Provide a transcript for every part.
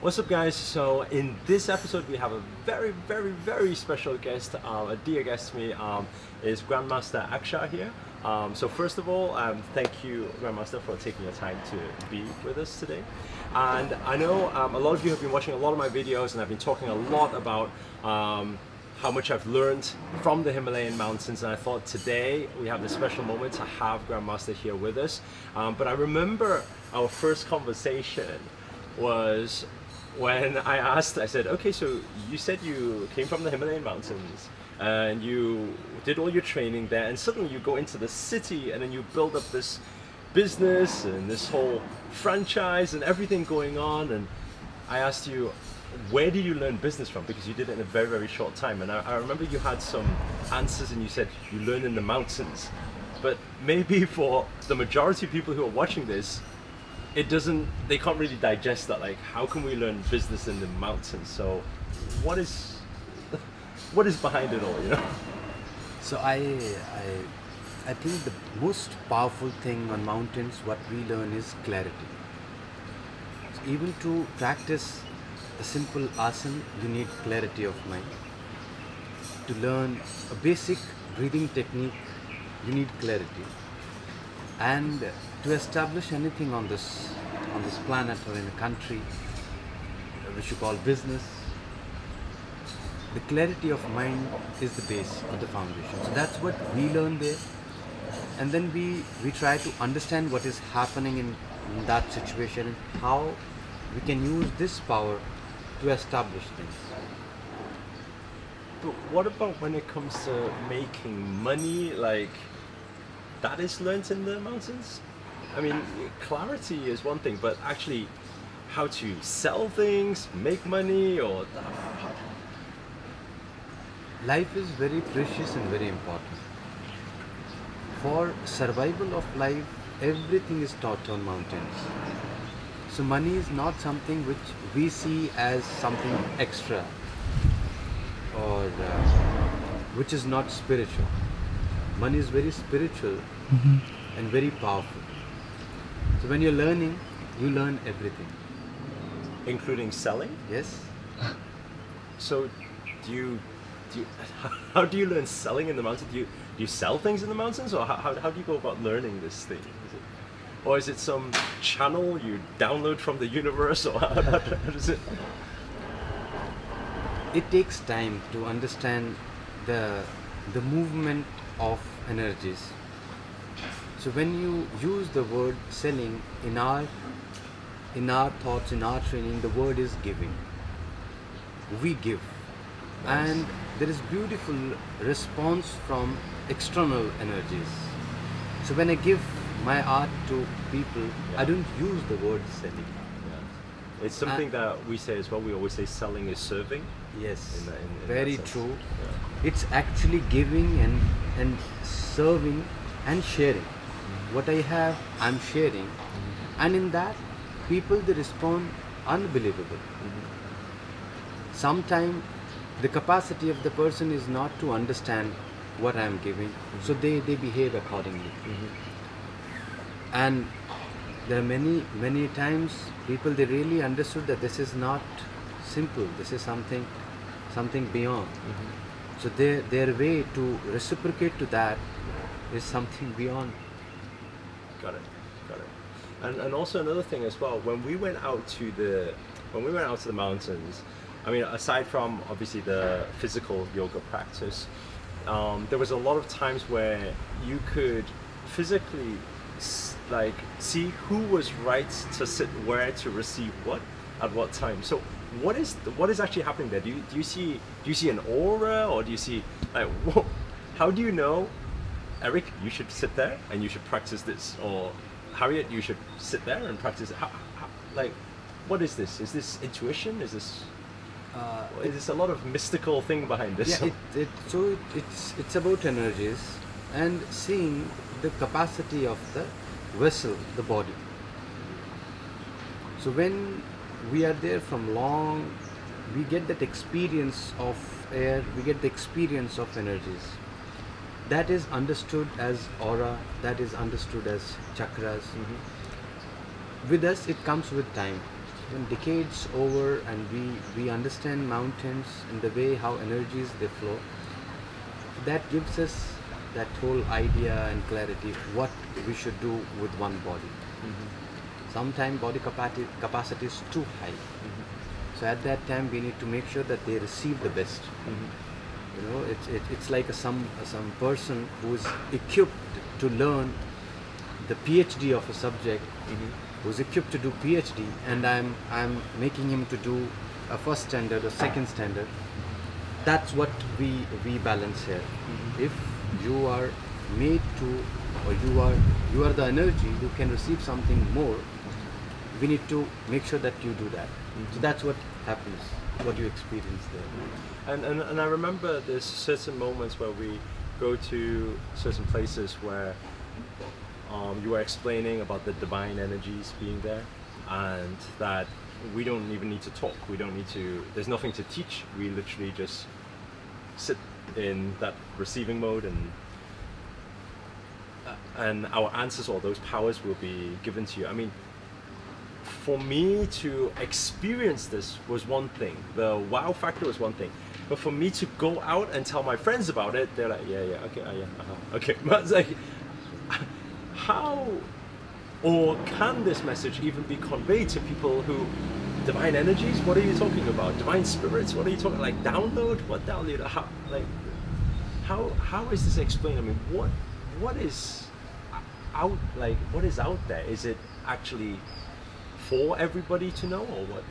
What's up, guys? So in this episode we have a very special guest, a dear guest to me, is Grandmaster Akshar here. So first of all, thank you, Grandmaster, for taking your time to be with us today. And I know a lot of you have been watching a lot of my videos, and I've been talking a lot about how much I've learned from the Himalayan mountains, and I thought today we have this special moment to have Grandmaster here with us. But I remember our first conversation was when I said, okay, so you said you came from the Himalayan mountains and you did all your training there, and suddenly you go into the city and then you build up this business and this whole franchise and everything going on. And I asked you, where did you learn business from? Because you did it in a very short time. And I remember you had some answers and you said you learn in the mountains. But maybe for the majority of people who are watching this, they can't really digest that. Like, how can we learn business in the mountains? So what is behind it all, you know? So I think the most powerful thing on mountains, what we learn, is clarity. So even to practice a simple asana, you need clarity of mind. To learn a basic breathing technique, you need clarity. And to establish anything on this planet or in a country, which you call business, the clarity of mind is the base of the foundation. So that's what we learn there. And then we try to understand what is happening in that situation and how we can use this power to establish things. But what about when it comes to making money? Like, that is learnt in the mountains? I mean, clarity is one thing, but actually how to sell things, make money, or... Life is very precious and very important. For survival of life, everything is taught on mountains. So money is not something which we see as something extra or which is not spiritual. Money is very spiritual and very powerful. So when you're learning, you learn everything. Including selling? Yes. So how do you learn selling in the mountains? Do you sell things in the mountains, or how do you go about learning this thing? Or is it some channel you download from the universe, or how does it? It takes time to understand the movement of energies. So when you use the word selling in our thoughts, in our training, the word is giving. We give. Nice. And there is beautiful response from external energies. So when I give my art to people, I don't use the word selling. Yeah. It's something that we say as well. We always say selling is serving. Yes, in very that true. Yeah. It's actually giving and serving and sharing. What I have, I'm sharing. And in that, people, they respond unbelievable. Sometimes the capacity of the person is not to understand what I'm giving, so they behave accordingly. And there are many times people, they really understood that this is not simple, this is something beyond. So their way to reciprocate to that is something beyond. Got it. And also another thing as well, when we went out to the mountains, I mean, aside from obviously the physical yoga practice, there was a lot of times where you could physically like see who was right to sit where to receive what at what time. So what is actually happening there? Do you see an aura, or do you see, like, how do you know, Eric, you should sit there and you should practice this, or Harriet, you should sit there and practice it? How, like, what is this? Is this intuition? Is this a lot of mystical thing behind this? Yeah, so it's about energies and seeing the capacity of the vessel, the body. So when we are there from long, we get that experience of air, we get the experience of energies. That is understood as aura, that is understood as chakras. With us, it comes with time. when decades over and we understand mountains and the way how energies they flow, that gives us that whole idea and clarity what we should do with one body. Sometimes body capacity is too high. So at that time we need to make sure that they receive the best. You know, it's like some person who is equipped to learn the PhD of a subject, who's equipped to do PhD, and I'm making him to do a first standard or second standard. That's what we balance here. If you are made to, or you are the energy who can receive something more, we need to make sure that you do that. So that's what happens, what you experience there. And I remember there's certain moments where we go to certain places where you were explaining about the divine energies being there, and that we don't even need to talk. We don't need to. There's nothing to teach. We literally just sit in that receiving mode, and our answers or those powers will be given to you. I mean, for me to experience this was one thing. The wow factor was one thing. But for me to go out and tell my friends about it, they're like, yeah, okay, yeah, okay. But it's like, how or can this message even be conveyed to people who, divine energies? What are you talking about? Divine spirits? What are you talking, like download? What download? How is this explained? I mean, what is out, like, what is out there? Is it actually for everybody to know, or what?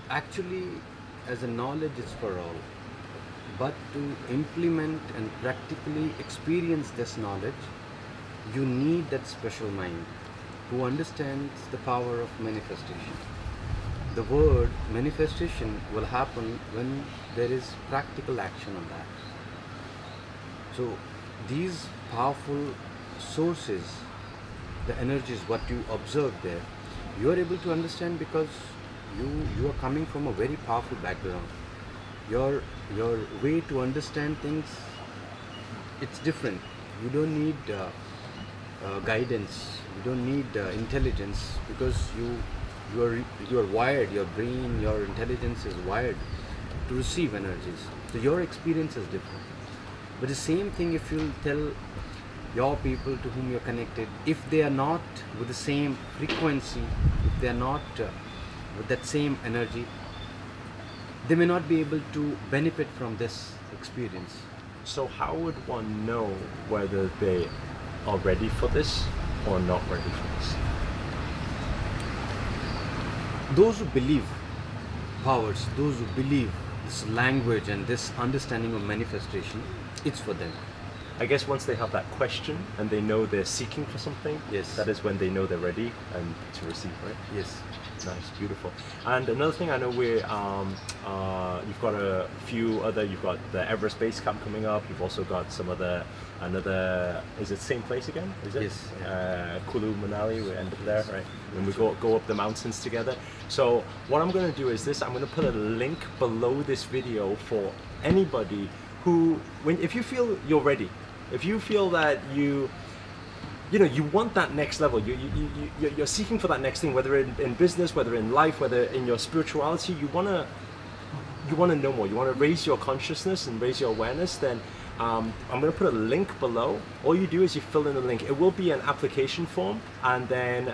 Actually, as a knowledge is for all, but to implement and practically experience this knowledge, you need that special mind who understands the power of manifestation. The word manifestation will happen when there is practical action on that. So these powerful sources, the energies, what you observe there, you are able to understand because you are coming from a very powerful background. Your way to understand things, it's different. You don't need guidance. You don't need intelligence, because you are wired. Your brain, your intelligence is wired to receive energies. So your experience is different. But the same thing, if you tell your people to whom you're connected, if they are not with the same frequency, if they are not with that same energy, they may not be able to benefit from this experience. So how would one know whether they are ready for this or not ready for this? Those who believe powers, those who believe this language and this understanding of manifestation, it's for them. I guess once they have that question and they know they're seeking for something, yes, that is when they know they're ready and to receive, right? Yes. Nice, beautiful. And another thing, I know we're you've got a few other. You've got the Everest Base Camp coming up. You've also got some another. Is it same place again? Is it? Yes. Kulu Manali. We end up there, right? When we go up the mountains together. So what I'm going to do is this. I'm going to put a link below this video for anybody who, if you feel you're ready, if you feel that you want that next level, you're seeking for that next thing, whether in business, whether in life, whether in your spirituality, you want to know more, you want to raise your consciousness and raise your awareness, then I'm going to put a link below. All you do is you fill in the link. It will be an application form, and then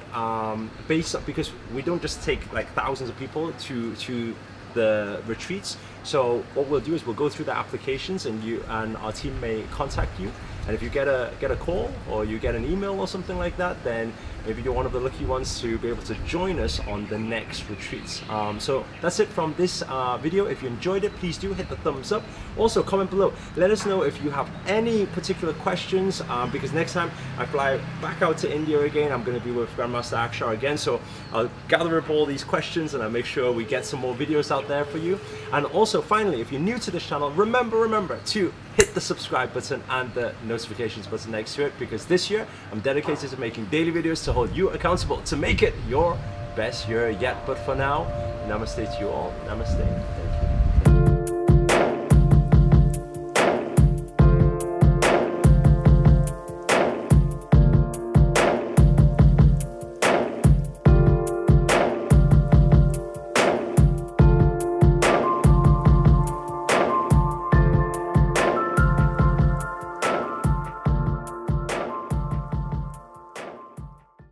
because we don't just take like thousands of people to the retreats, so what we'll do is we'll go through the applications, and our team may contact you. And if you get a call or you get an email or something like that, then maybe you're one of the lucky ones to be able to join us on the next retreats. So that's it from this video. If you enjoyed it, please do hit the thumbs up. Also, comment below. Let us know if you have any particular questions, because next time I fly back out to India again, I'm going to be with Grandmaster Akshar again. So I'll gather up all these questions and I'll make sure we get some more videos out there for you. And also, finally, if you're new to this channel, remember to hit the subscribe button and the notifications button next to it, because this year I'm dedicated to making daily videos to hold you accountable to make it your best year yet. But for now, namaste to you all. Namaste. Thank you.